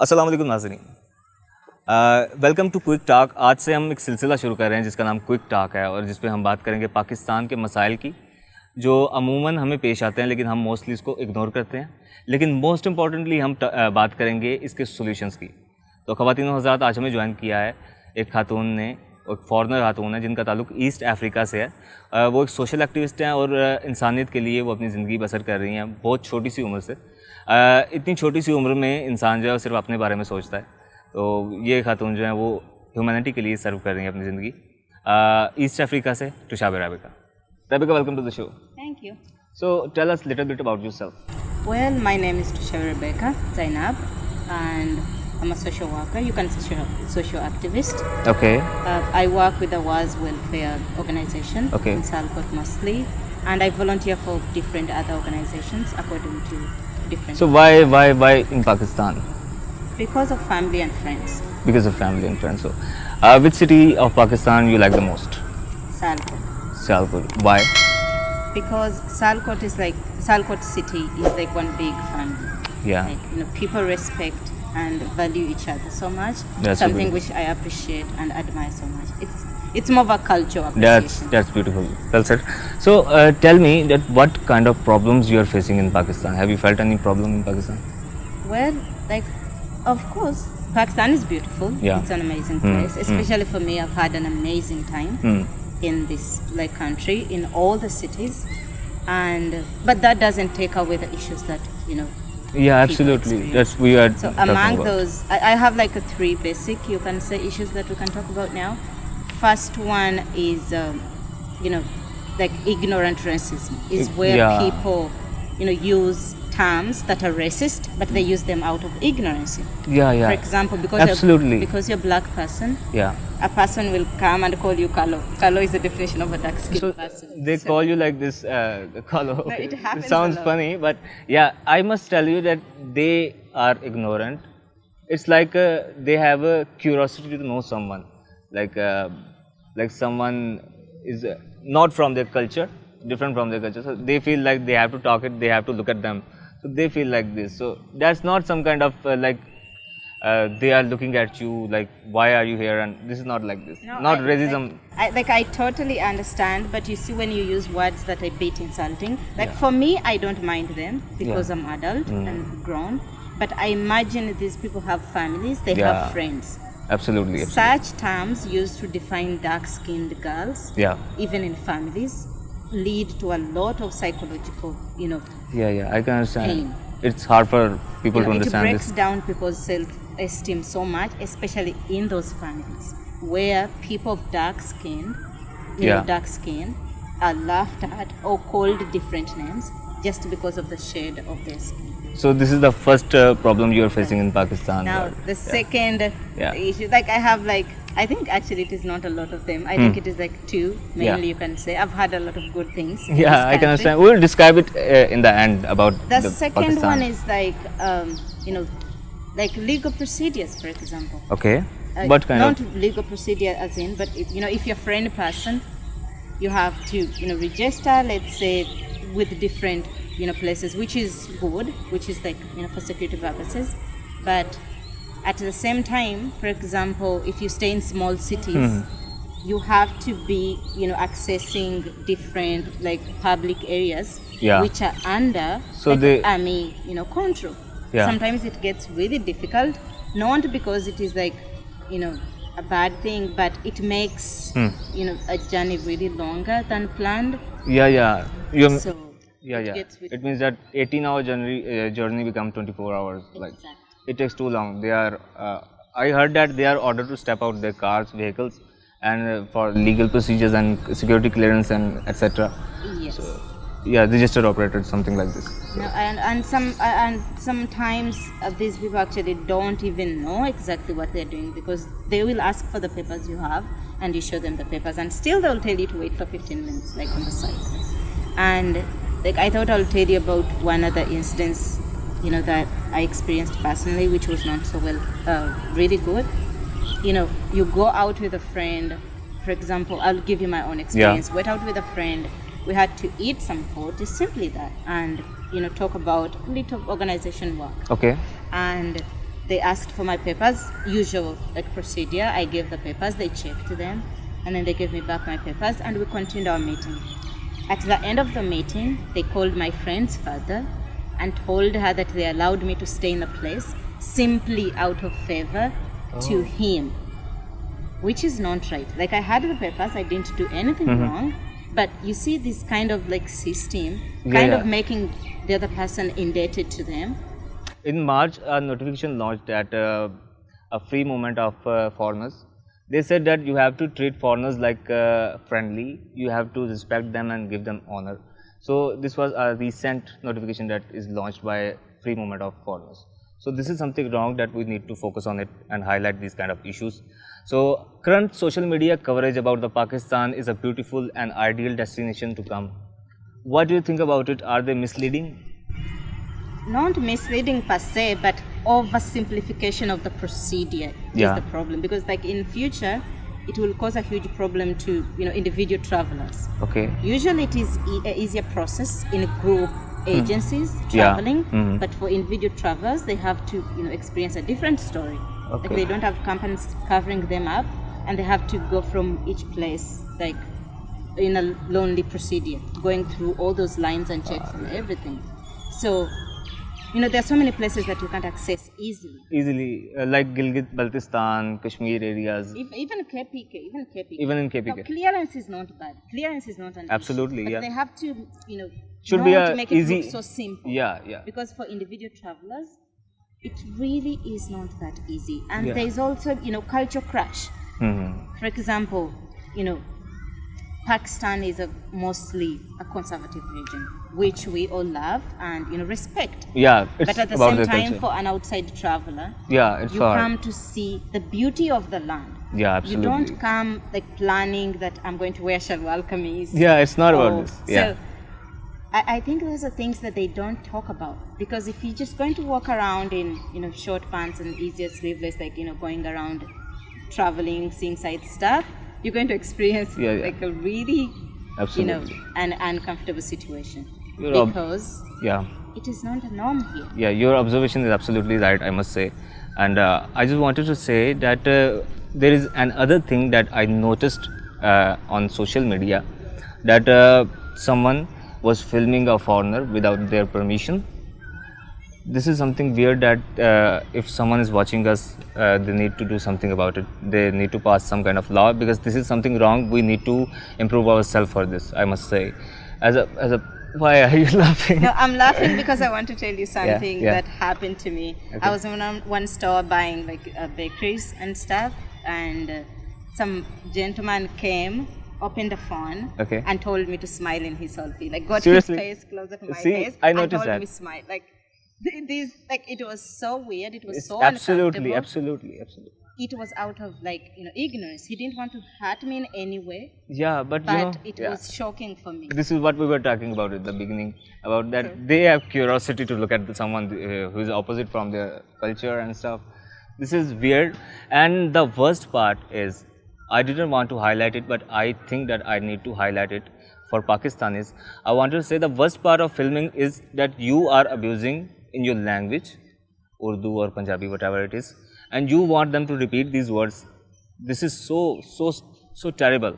अस्सलाम वालेकुम नाज़रीन, वेलकम टू क्विक टॉक। आज से हम एक सिलसिला शुरू कर रहे हैं जिसका नाम क्विक टॉक है और जिस पे हम बात करेंगे पाकिस्तान के मसाइल की जो अमूमन हमें पेश आते हैं लेकिन हम मोस्टली इसको इग्नोर करते हैं। लेकिन मोस्ट इम्पॉर्टेंटली हम बात करेंगे इसके सॉल्यूशंस की। तो ख़वातीन और हज़रात, आज हमें ज्वाइन किया है एक खातून ने, एक फॉरेनर खातून है जिनका ताल्लुक ईस्ट अफ्रीका से है। वो एक सोशल एक्टिविस्ट हैं और इंसानियत के लिए वो अपनी ज़िंदगी बसर कर रही हैं बहुत छोटी सी उम्र से। इतनी छोटी सी उम्र में इंसान जो है सिर्फ अपने बारे में सोचता है। तो ये खातून जो है वो ह्यूमैनिटी के लिए सर्व कर रही हैं अपनी ज़िंदगी। ईस्ट अफ्रीका से Tushabe Rabecka. Rabecka, welcome to the show. Thank you. So tell us a little bit about yourself. Well, my name is Tushabe Rabecka Zainab, and I'm a social worker. You can say social activist. Okay. I work with the Awaz Welfare Organization in Salcott mostly, and I volunteer for different other organizations according to different. So why in Pakistan? Because of family and friends. Because of family and friends. So, which city of Pakistan you like the most? Salcott. Salcott. Why? Because Salcott city is like one big family. Yeah. Like, people respect and value each other so much. That's something so which I appreciate and admire so much. It's more of a culture appreciation. That's beautiful. Well said. So tell me that what kind of problems you are facing in Pakistan. Have you felt any problem in Pakistan? Well, of course, Pakistan is beautiful. Yeah. It's an amazing place. Especially for me, I've had an amazing time in this country, in all the cities, but that doesn't take away the issues that Yeah, absolutely. That's we are. So among those, I have three basic, you can say, issues that we can talk about now. First one is, ignorant racism is where people, use terms that are racist, but they use them out of ignorance. Yeah. For example, because you're a black person, a person will come and call you Kalo. Kalo is the definition of a dark-skinned person. They call you like this, Kalo. No, it happens. It sounds funny, but yeah, I must tell you that they are ignorant. It's like they have a curiosity to know someone, like someone is not from their culture, different from their culture. So they feel like they have to talk it, they have to look at them. So they feel like this. So that's not some kind of they are looking at you like, why are you here? And this is not like this. No, not racism. I totally understand, but you see, when you use words that are a bit insulting, for me, I don't mind them because I'm adult and grown. But I imagine these people have families, they have friends. Absolutely. Such terms used to define dark-skinned girls, even in families, lead to a lot of psychological, I can understand. Pain. It's hard for people to understand. It breaks down people's self-esteem so much, especially in those families where people of dark skin, dark skin, are laughed at or called different names just because of the shade of their skin. So this is the first problem you are facing in Pakistan. Now the second issue, I think actually it is not a lot of them. I think it is two mainly. You can say I've had a lot of good things. Yeah, I can understand. We'll describe it in the end about the second Pakistan. one is legal procedures, for example. Okay. What kind not legal procedure as in, but if you're a friend person, you have to register, let's say, with different places, which is good, which is for security purposes, but at the same time, for example, if you stay in small cities, you have to be accessing different public areas which are under army control. Sometimes it gets really difficult, not because it is a bad thing, but it makes a journey really longer than planned. It means that 18-hour journey become 24 hours. Exactly. It takes too long. They are. I heard that they are ordered to step out their cars, vehicles, and for legal procedures and security clearance and etc. Yes. So, registered operators, something like this. So. No, and sometimes these people actually don't even know exactly what they're doing, because they will ask for the papers you have, and you show them the papers, and still they'll tell you to wait for 15 minutes, on the side. And I thought I'll tell you about one other incident that I experienced personally, which was not so really good. You go out with a friend, for example, I'll give you my own experience. Went out with a friend, we had to eat some food, just simply that, and talk about little organization work. Okay. And they asked for my papers, usual like procedure. I gave the papers, they checked them, and then they gave me back my papers, and we continued our meeting. At the end of the meeting, they called my friend's father and told her that they allowed me to stay in the place simply out of favor to him, which is not right. Like, I had the papers, I didn't do anything wrong, but you see this kind of like system of making the other person indebted to them. In March, a notification launched that a free movement of foreigners. They said that you have to treat foreigners like friendly, you have to respect them and give them honor. So this was a recent notification that is launched by free movement of foreigners. So this is something wrong that we need to focus on it and highlight these kind of issues. So current social media coverage about the Pakistan is a beautiful and ideal destination to come. What do you think about it? Are they misleading? Not misleading per se, but oversimplification of the procedure is the problem. Because like in future, it will cause a huge problem to individual travelers. Okay. Usually it is an easier process in group agencies traveling, but for individual travelers, they have to experience a different story. Okay. Like they don't have companies covering them up, and they have to go from each place like in a lonely procedure, going through all those lines and checks and everything. So there are so many places that you can't access easily. Like Gilgit-Baltistan, Kashmir areas. Even KPK. Even in KPK. No, clearance is not bad. Clearance is not an Absolutely, issue. But they have to, should be to make it easy. look so simple. Yeah. Because for individual travelers, it really is not that easy. And there is also, culture clash. For example, Pakistan is mostly a conservative region, which we all love and respect. Yeah, it's but at the about same time, culture. for an outside traveler, it's you hard. come to see the beauty of the land. Yeah, absolutely. You don't come like planning that I'm going to wear shalwar kameez. Yeah, it's not about this. Yeah. So I think those are things that they don't talk about, because if you're just going to walk around in short pants and easier sleeveless, like going around traveling, seeing side stuff, you're going to experience like a really an uncomfortable situation because it is not a norm here. Yeah, your observation is absolutely right, I must say. And I just wanted to say that there is another thing that I noticed on social media, that someone was filming a foreigner without their permission. This is something weird that if someone is watching us, they need to do something about it. They need to pass some kind of law, because this is something wrong. We need to improve ourselves for this, I must say. Why are you laughing? No, I'm laughing because I want to tell you something that happened to me. Okay. I was in one store buying like bakeries and stuff, and some gentleman came, opened the phone, and told me to smile in his selfie. Like got Seriously? his face closer to my See, face I and noticed told that. me smile. Like this, like it was so weird. It was It's so absolutely. uncomfortable. It was out of like ignorance. He didn't want to hurt me in any way. Yeah, but it was shocking for me. This is what we were talking about at the beginning, about that they have curiosity to look at someone who is opposite from their culture and stuff. This is weird, and the worst part is, I didn't want to highlight it, but I think that I need to highlight it for Pakistanis. I wanted to say the worst part of filming is that you are abusing in your language, Urdu or Punjabi, whatever it is, and you want them to repeat these words. This is so terrible.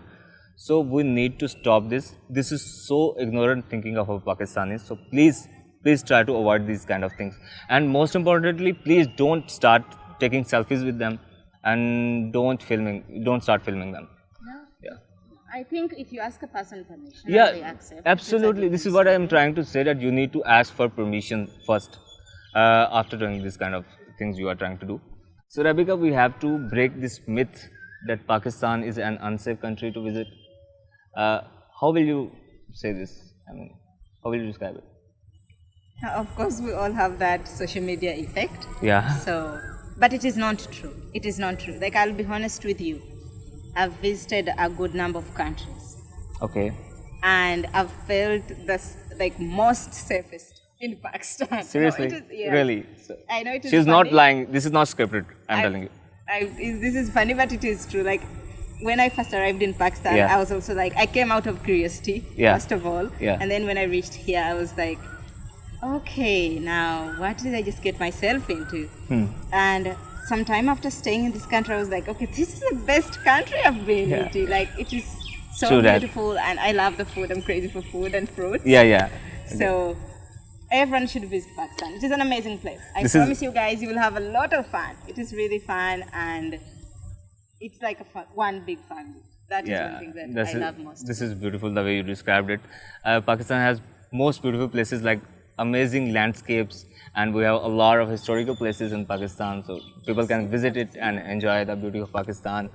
So we need to stop this. This is so ignorant thinking of our Pakistanis. So please try to avoid these kind of things. And most importantly, please don't start taking selfies with them, and don't start filming them. No. Yeah. I think if you ask a person permission, they accept. Absolutely. This is what I am trying to say, that you need to ask for permission first after doing this kind of things you are trying to do. So Rabecka, we have to break this myth that Pakistan is an unsafe country to visit. How will you say this? I mean, how will you describe it? Of course, we all have that social media effect. Yeah. So, but it is not true. It is not true. Like, I'll be honest with you. I've visited a good number of countries. Okay. And I've felt the most safest in Pakistan. Seriously? No, yes. Really? So I know it is She's funny. not lying. This is not scripted. I'm telling you. This is funny, but it is true. Like, when I first arrived in Pakistan, I was also like, I came out of curiosity, first of all. Yeah. And then when I reached here, I was like, Okay, now what did I just get myself into? And sometime after staying in this country, I was like, okay, this is the best country I've been into. Like, it is so True that. beautiful, and I love the food. I'm crazy for food and fruits. Yeah. So everyone should visit Pakistan. It is an amazing place. I This is- promise you guys, you will have a lot of fun. It is really fun, and it's like one big family. That is one thing that I love most. This is beautiful the way you described it. Pakistan has most beautiful places, like amazing landscapes, and we have a lot of historical places in Pakistan, so people can visit it and enjoy the beauty of Pakistan.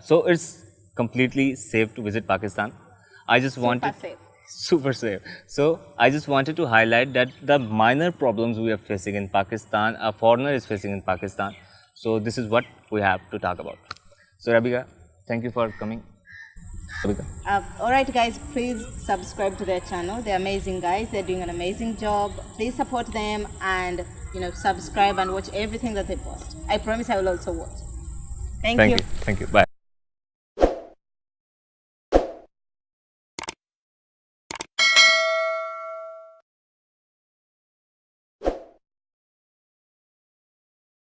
So it's completely safe to visit Pakistan. I just wanted safe. super safe. So I just wanted to highlight that the minor problems we are facing in Pakistan, a foreigner is facing in Pakistan. So this is what we have to talk about. So Rabecka, thank you for coming. Rabecka. Alright guys, please subscribe to their channel. They're amazing guys. They're doing an amazing job. Please support them and subscribe and watch everything that they post. I promise I will also watch. Thank you. Thank you. Bye.